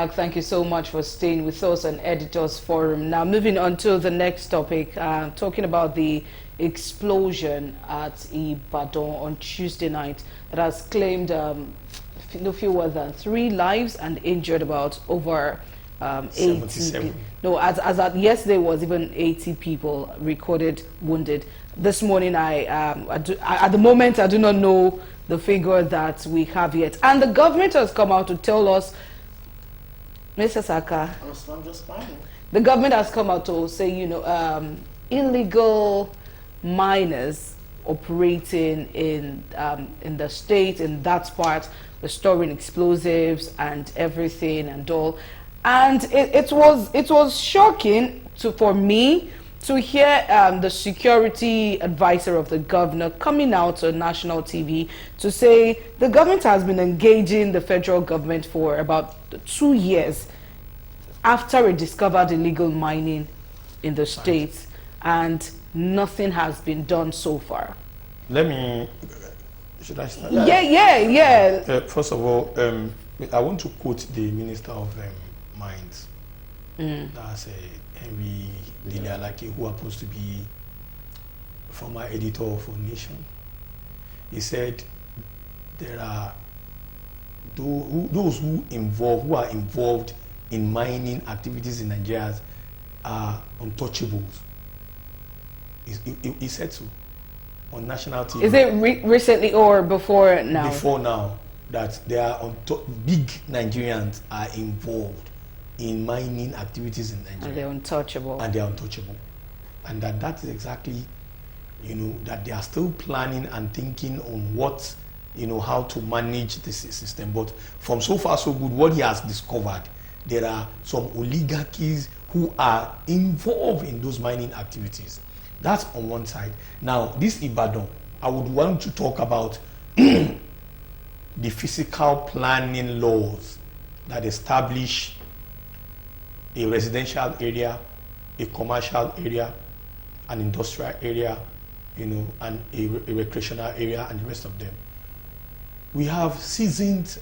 back. Thank you so much for staying with us on Editors Forum. Now, moving on to the next topic, talking about the explosion at Ibadan on Tuesday night that has claimed no fewer than 3 lives and injured about over 80. No, as at yesterday was even 80 people recorded wounded. This morning, at the moment, I do not know the figure that we have yet. And the government has come out to tell us, Mr. Saka, I'm just fine. The government has come out to say, illegal miners operating in the state, in that part, storing explosives and everything and all. And it was shocking for me to hear the security advisor of the governor coming out on national TV to say the government has been engaging the federal government for about 2 years after it discovered illegal mining in the state, and nothing has been done so far. Should I start? Yeah. First of all, I want to quote the Minister of Mines. That's Henry Lilialaki, who happens to be former editor for Nation. He said there are those who are involved in mining activities in Nigeria are untouchables. He said so on national TV. Is it recently or before now? Before now, that there are big Nigerians are involved in mining activities in Nigeria. And they're untouchable. And that is exactly, that they are still planning and thinking on what, how to manage this system. But from so far so good, what he has discovered, there are some oligarchies who are involved in those mining activities. That's on one side. Now, this Ibadan, I would want to talk about the physical planning laws that establish a residential area, a commercial area, an industrial area, and a recreational area, and the rest of them. We have seasoned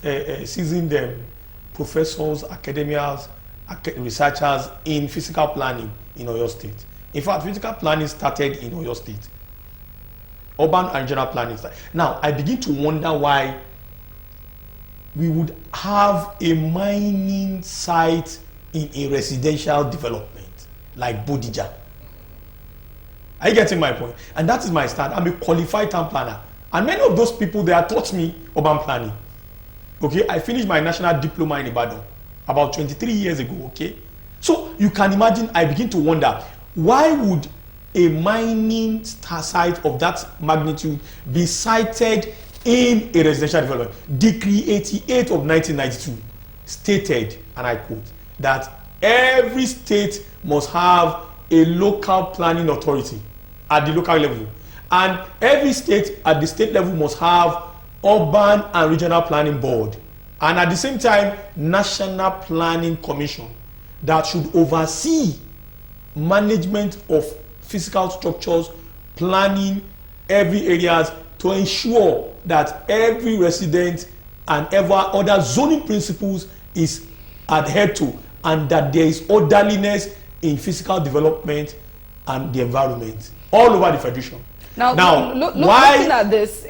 professors, academics, researchers in physical planning in Oyo State. In fact, physical planning started in Oyo State. Urban and regional planning started. Now, I begin to wonder why we would have a mining site in a residential development like Bodija. Are you getting my point? And that is my stand. I'm a qualified town planner. And many of those people, they have taught me urban planning. Okay, I finished my national diploma in Ibadan about 23 years ago, okay? So you can imagine, I begin to wonder, why would a mining site of that magnitude be sited in a residential development? Decree 88 of 1992 stated, and I quote, that every state must have a local planning authority at the local level, and every state at the state level must have urban and regional planning board, and at the same time national planning commission that should oversee management of physical structures, planning every areas to ensure that every resident and every other zoning principles is adhered to, and that there is orderliness in physical development and the environment all over the federation. Now looking at this,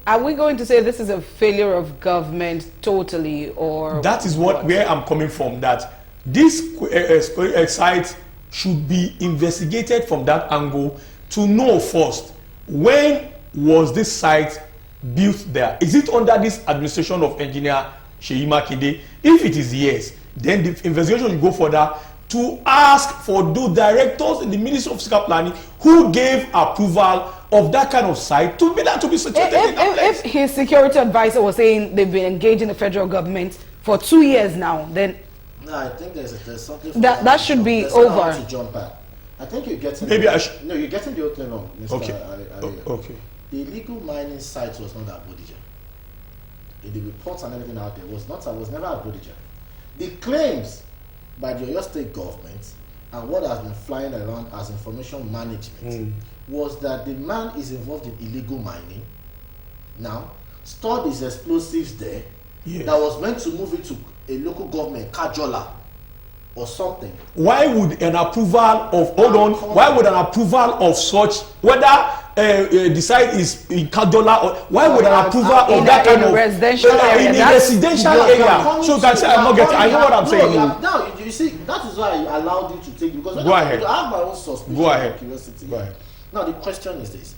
are we going to say this is a failure of government totally, or that is where I'm coming from? That this site should be investigated from that angle to know first, when was this site built there? Is it under this administration of engineer Seyi Makinde? If it is yes, then the investigation will go further to ask for those directors in the Ministry of Physical Planning who gave approval of that kind of site to be situated in that place. If his security advisor was saying they've been engaging the federal government for 2 years now, then no, I think there's something that should be over. To jump back. I think you're getting you're getting the whole thing wrong, Mr. Okay. Okay. The illegal mining site was not at Bodija. In the reports and everything out there was never at Bodija. The claims by the Oyo State government and what has been flying around as information management was that the man is involved in illegal mining. Now, stored his explosives there. Yes. That was meant to move it to a local government, Kajola, or something. Why would an approval of why would an approval of such, whether the site is in Kadola, or why would an approval of that kind of residential area, in a residential area? So you can say I'm not getting. I know what I'm saying. Now you see, that is why I allowed you to take, because go ahead. I have my own suspicion. Go ahead. Curiosity. Go ahead. Now the question is this: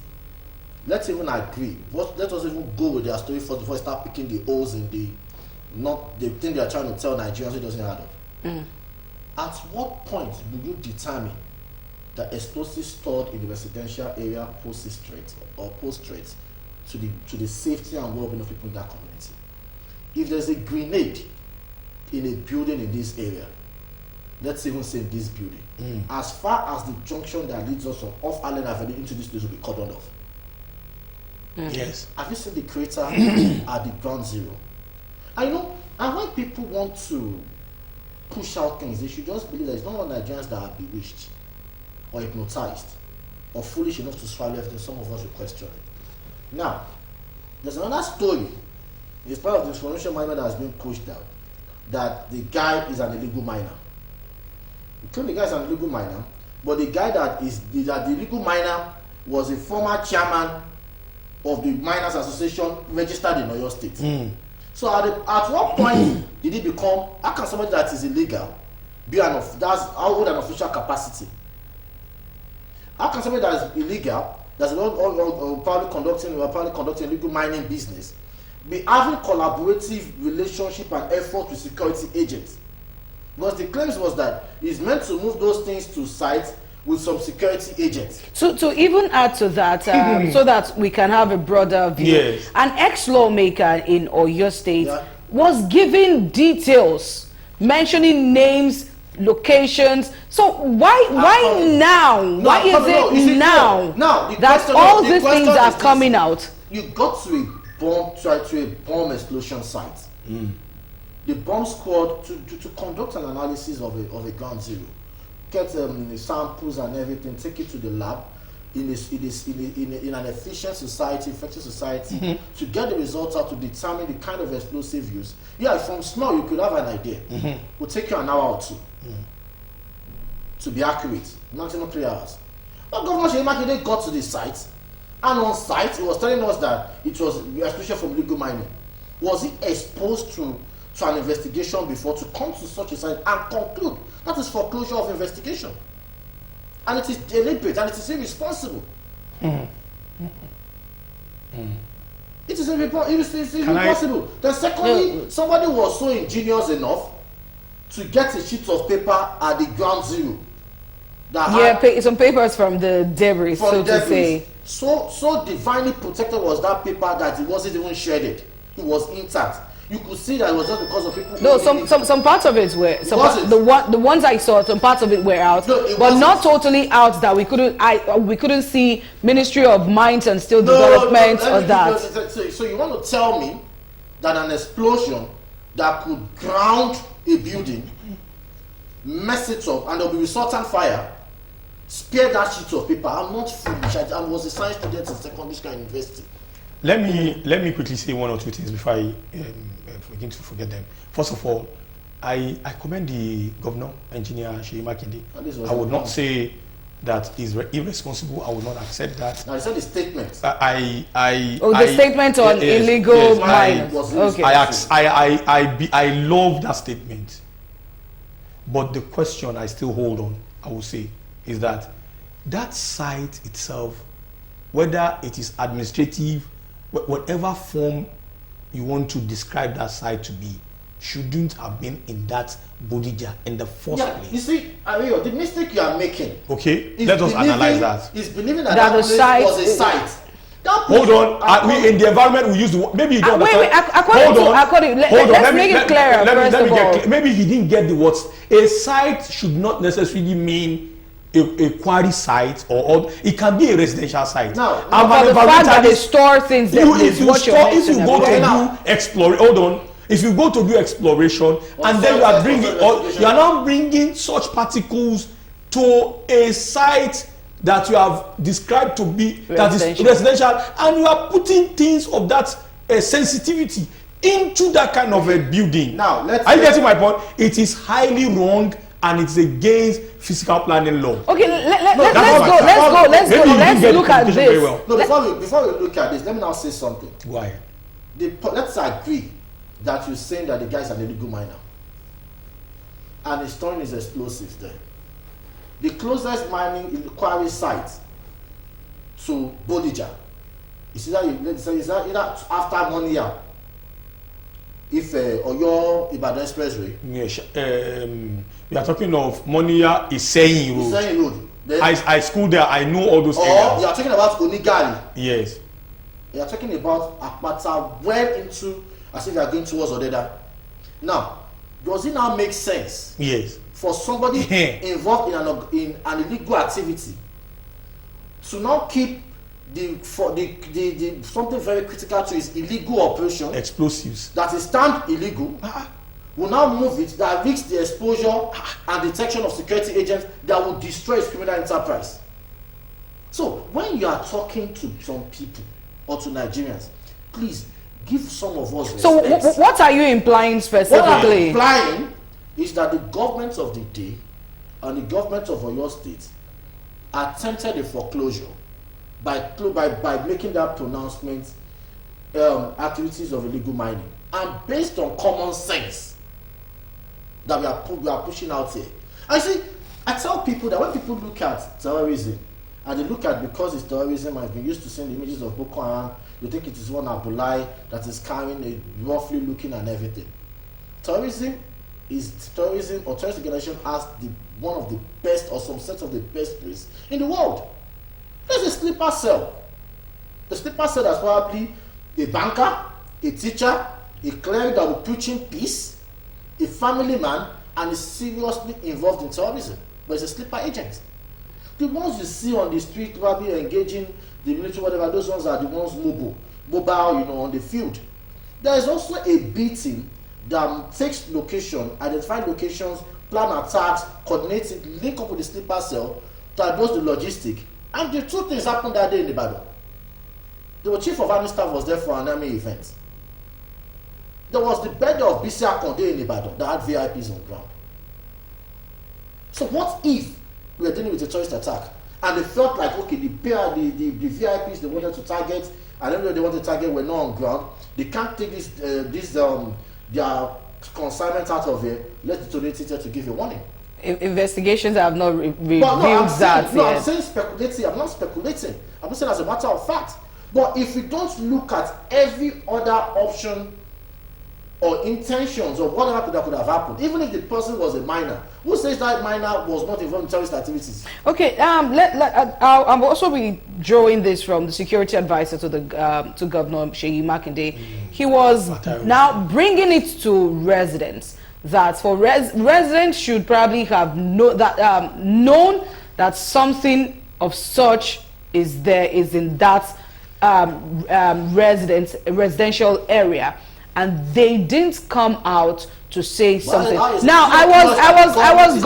let's even agree. Let us even go with their story first before we start picking the holes in the thing they are trying to tell Nigerians who doesn't add up. At what point do you determine that explosives stored in the residential area poses threats to the safety and well-being of people in that community? If there's a grenade in a building in this area, let's even say in this building, as far as the junction that leads us from off Allen Avenue into this place will be cordoned off. Yes. Have you seen the crater at the ground zero? And when people want to push out things, they should just believe that it's not all Nigerians that are bewitched or hypnotized or foolish enough to swallow everything. Some of us will question it. Now, there's another story. It's part of the information miner that has been pushed out, that the guy is an illegal miner. We claim the guy is an illegal miner, but the guy that the illegal miner was a former chairman of the Miners Association registered in Oyo State. So at what point did it become, how can somebody that is illegal be that's hold an official capacity? How can somebody that is illegal, that's probably conducting illegal mining business, be having collaborative relationship and effort with security agents? Because the claims was that he's meant to move those things to sites with some security agents. So to even add to that, so that we can have a broader view, yes, an ex-lawmaker in Oyo State was giving details, mentioning names, locations. So why now? Why is it now that all these things are coming out? You got to a bomb explosion site. The bomb squad to conduct an analysis of a ground zero, get samples and everything, take it to the lab in an efficient society, effective society, to get the results out, to determine the kind of explosive use. Yeah, from small you could have an idea. It will take you an hour or two to be accurate, maximum 3 hours. But Governor Seyi Makinde got to the site, and on site he was telling us that it was explosion from illegal mining. Was he exposed to an investigation before to come to such a site and conclude that is foreclosure of investigation? And it is deliberate and it is irresponsible. It is irresponsible. Then secondly, somebody was so ingenious enough to get a sheet of paper at the ground zero. Some papers from the debris, so to say. So divinely protected was that paper that it wasn't even shredded. It was intact. You could see that it was just because of people. No, some parts of it were. The ones I saw, some parts of it were out, but not totally out. That we couldn't see Ministry of Mines and Steel Development or that. So you want to tell me that an explosion that could ground a building, mess it up, and there will be resultant fire, spare that sheet of paper? I'm not foolish. I was a science student in secondary school and university. Let me quickly say one or two things before I begin to forget them. First of all, I commend the governor, engineer Seyi Makinde. I would not say that is irresponsible. I would not accept that. Now, you said the statement. The statement on illegal mining. Okay. I love that statement. But the question I still hold on, I will say, is that site itself, whether it is administrative, whatever form you want to describe that site to be, shouldn't have been in that Bodija in the first place. You see, Ario, the mistake you are making. Okay, let us analyze that. Is believing that place was a site. Hold on, we in the environment we use the word. Maybe you don't understand. Let's make it clearer. Maybe he didn't get the words. A site should not necessarily mean a quarry site or it can be a residential site. No, for the fact that they store things. If you go to do exploration, hold on. If you go to do exploration and then you are now bringing such particles to a site that you have described to be that is residential, and you are putting things of that sensitivity into that kind of a building. Now, let's. Are you getting my point? It is highly wrong and it's against physical planning law. Okay, let's go. Let's look at this. Well. No, before we look at this, let me now say something. Why? Let's agree that you're saying that the guy is an illegal miner and he's storing his explosives there. The closest mining inquiry site to Bodija is either after Monia, if or your Ibadan Expressway. Yes, we are talking of Monia Iseyin Road. Then, I schooled there. I know all those or areas. you are talking about Onigali. Yes. You are talking about Akpata well into as if you are going towards Odeda. Now, does it now make sense? Yes. For somebody involved in an illegal activity to now keep the something very critical to his illegal operation, explosives that is termed illegal, will now move it that risks the exposure and detection of security agents that will destroy his criminal enterprise. So when you are talking to some people or to Nigerians, please give some of us respect. So what are you implying specifically? What I'm implying is that the government of the day and the government of Oyo State attempted a foreclosure by making that pronouncement, activities of illegal mining, and based on common sense that we are pushing out here. I see. I tell people that when people look at terrorism and they look at, because it's terrorism, I've been used to seeing the images of Boko Haram, you think it is one Abulai that is carrying a roughly looking and everything. Terrorism or terrorist organization has one of the best or some set of the best places in the world. There's a sleeper cell. The sleeper cell that's probably a banker, a teacher, a cleric that will preach in peace, a family man, and is seriously involved in terrorism, but it's a sleeper agent. The ones you see on the street probably engaging the military, whatever, those ones are the ones mobile, on the field. There is also a B team that takes location, identify locations, plan attacks, coordinate it, link up with the sleeper cell to address the logistic. And the two things happened that day in Ibadan. The chief of army staff was there for an army event. There was the birthday of BC Akonde in Ibadan that had VIPs on ground. So what if we were dealing with a terrorist attack and they felt like, okay, the VIPs they wanted to target and everybody they wanted to target were not on ground, they can't take their consignment out of here, let's detonate it to give a warning. Investigations have not revealed that yet. I'm saying speculating. I'm not speculating. I'm saying as a matter of fact. But if we don't look at every other option or intentions or whatever that could have happened, even if the person was a minor, who says that minor was not involved in terrorist activities? Okay, I'll also be drawing this from the security advisor to Governor Seyi Makinde. He was now bringing it to residents that for residents should probably have known that something of such is in that residential area, and they didn't come out to say something. Now I was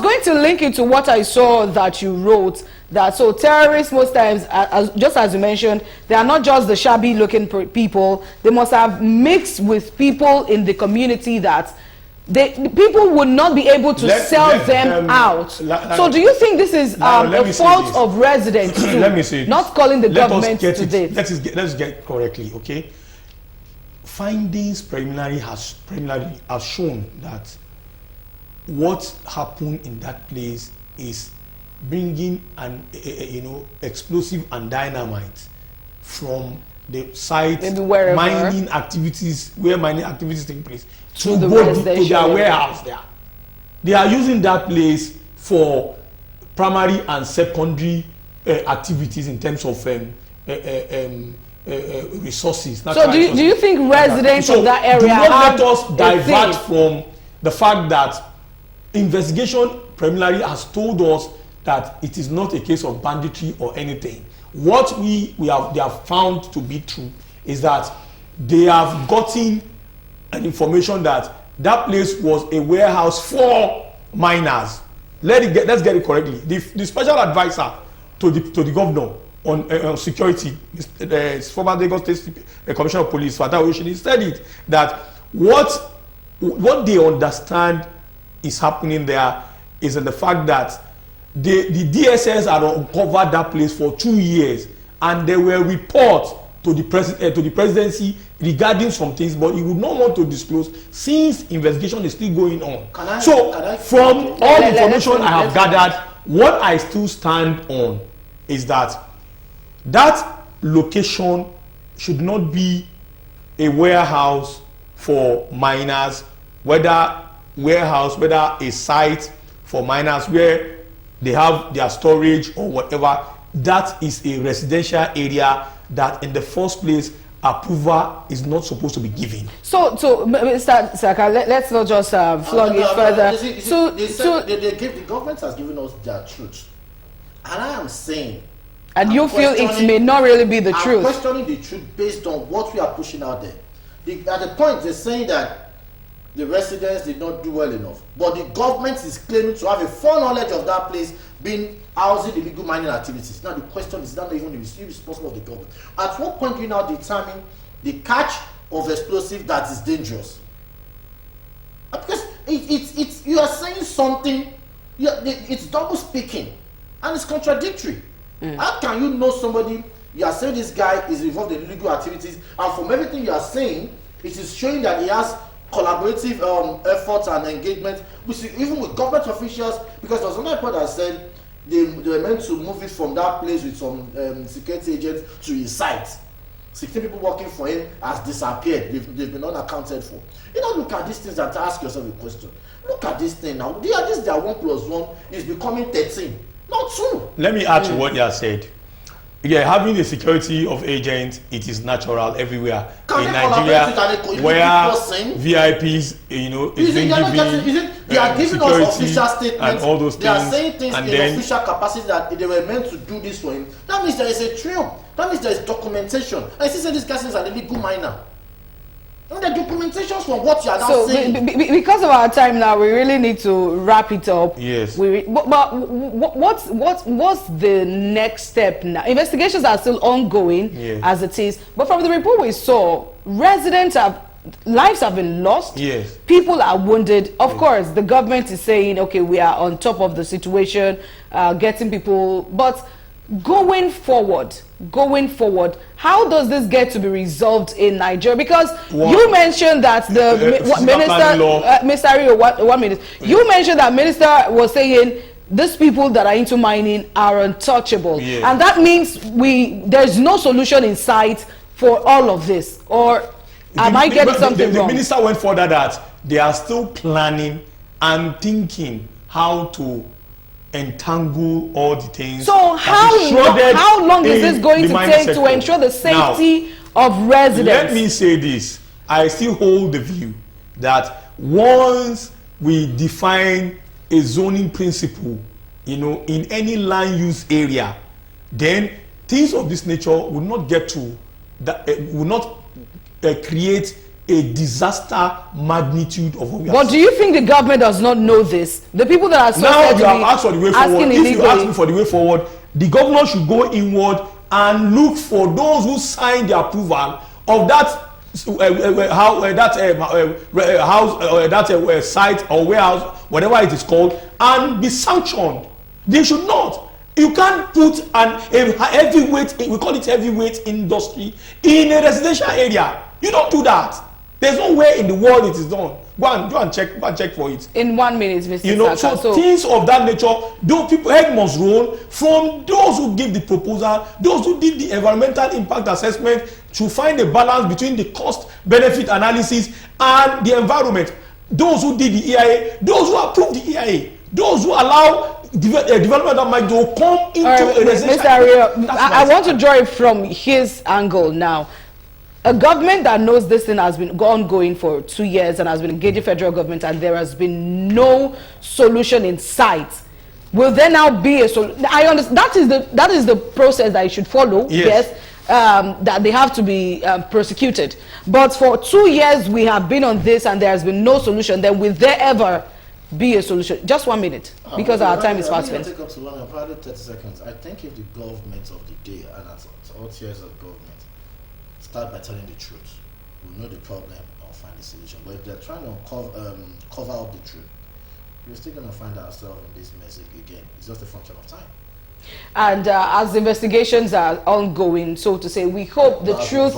going to link it to what I saw that you wrote, that so terrorists most times, just as you mentioned, they are not just the shabby looking people. They must have mixed with people in the community that people would not be able to sell them out. So do you think this is a fault of residents too? Let me say not calling the government to this? Let's get correctly, okay? Findings preliminary has shown that what happened in that place is bringing an explosive and dynamite from the site where mining activities take place to their warehouse there. They are using that place for primary and secondary activities in terms of resources. So do you think residents of that area do not let us divert from the fact that investigation preliminary has told us that it is not a case of banditry or anything. What they have found to be true is that they have gotten an information that place was a warehouse for miners. Let's get it correctly. The special advisor to the governor on security, former Lagos State Commissioner of Police, Fatah Oshini, said it, that what they understand is happening there is in the fact that the DSS had uncovered that place for 2 years, and there were reports to the presidency regarding some things, but he would not want to disclose since investigation is still going on. From all the information I have gathered, what I still stand on is that location should not be a warehouse for miners, whether a site for miners where they have their storage or whatever. That is a residential area that in the first place approval is not supposed to be given. So Mr. Saka, let's not just flog it further. The government has given us their truth, and I am saying, and you feel it may not really be the truth. I'm questioning the truth based on what we are pushing out there. At the point they're saying that the residents did not do well enough, but the government is claiming to have a full knowledge of that place being housing illegal mining activities. Now the question is not even responsible of the government. At what point do you now determine the catch of explosive that is dangerous? Because it's you are saying something, it's double speaking, and it's contradictory. How can you know somebody? You are saying this guy is involved in illegal activities, and from everything you are saying, it is showing that he has collaborative efforts and engagement, even with government officials, because there was another report that said they were meant to move it from that place with some security agents to his site. 16 people working for him has disappeared. They've been unaccounted for. You know, look at these things and ask yourself a question. Look at this thing now. This their 1 + 1 is becoming 13, not 2. Let me add to what you have said. Yeah, having the security of agents, it is natural everywhere in Nigeria, where VIPs, is being given they are giving us official statements and all those things. They are saying things in official capacity that they were meant to do this for him. That means there is a trail. That means there is documentation. I see this guy is an illegal miner. And the documentations for what you are now saying. Because of our time now, we really need to wrap it up. Yes. But what's the next step now? Investigations are still ongoing, as it is. But from the report we saw, lives have been lost. Yes. People are wounded. Of course, the government is saying, okay, we are on top of the situation, getting people. But going forward, how does this get to be resolved in Nigeria? Because you mentioned that the minister, Mr. Rio, 1 minute. You mentioned that minister was saying these people that are into mining are untouchable, and that means there's no solution in sight for all of this. Or am I getting something wrong? The minister went further that they are still planning and thinking how to entangle all the things. So how long is this going to take to ensure the safety of residents? Let me say this. I still hold the view that once we define a zoning principle, in any land use area, then things of this nature will not get to that, will not create a disaster magnitude of what we have. But do you think the government does not know this? The people that are so now you have asked for the way forward. If you ask me for the way forward, the governor should go inward and look for those who signed the approval of that site or warehouse, whatever it is called, and be sanctioned. They should not. You can't put a heavyweight, we call it heavyweight industry, in a residential area. You don't do that. There's no way in the world it is done. Go and check for it. In 1 minute, Mr. Saka. So things of that nature, those people, head must roll from those who give the proposal, those who did the environmental impact assessment to find a balance between the cost-benefit analysis and the environment. Those who did the EIA, those who approved the EIA, those who allow development of might to come into a residential. Mr. Rio, I want to draw it from his angle now. A government that knows this thing has been ongoing for 2 years and has been engaging federal government, and there has been no solution in sight. Will there now be a solution? I understand that is the process that you should follow. Yes. That they have to be prosecuted. But for 2 years we have been on this and there has been no solution. Then will there ever be a solution? Just 1 minute, because our time is fast spent. Take up to 1 minute, probably 30 seconds. I think if the government of the day and at all tiers of government start by telling the truth, we'll know the problem and find the solution. But if they're trying to cover up the truth, we're still going to find ourselves in this mess again. It's just a function of time. And as investigations are ongoing, so to say, we hope the truth.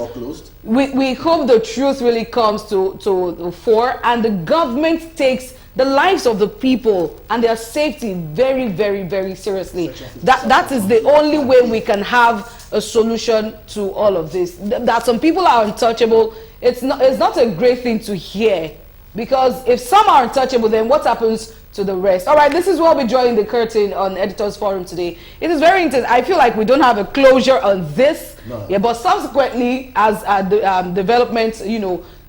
We hope the truth really comes to the fore, and the government takes the lives of the people and their safety very, very, very seriously. That is the only way we can have a solution to all of this. That some people are untouchable, it's not a great thing to hear, because if some are untouchable, then what happens to the rest? All right, this is what we're drawing the curtain on Editors Forum today. It is very intense. I feel like we don't have a closure on this. No. Yeah, but subsequently, as the development,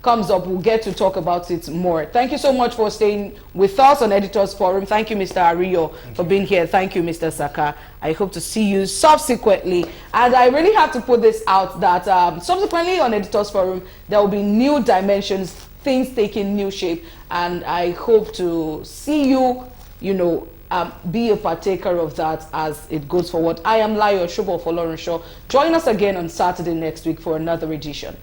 comes up, we'll get to talk about it more. Thank you so much for staying with us on Editors Forum. Thank you, Mr. Ariyo, for being here. Thank you, Mr. Saka. I hope to see you subsequently. And I really have to put this out that subsequently on Editors Forum, there will be new dimensions, things taking new shape, and I hope to see you, be a partaker of that as it goes forward. I am Layo Shubo for Lauren Shaw. Join us again on Saturday next week for another edition.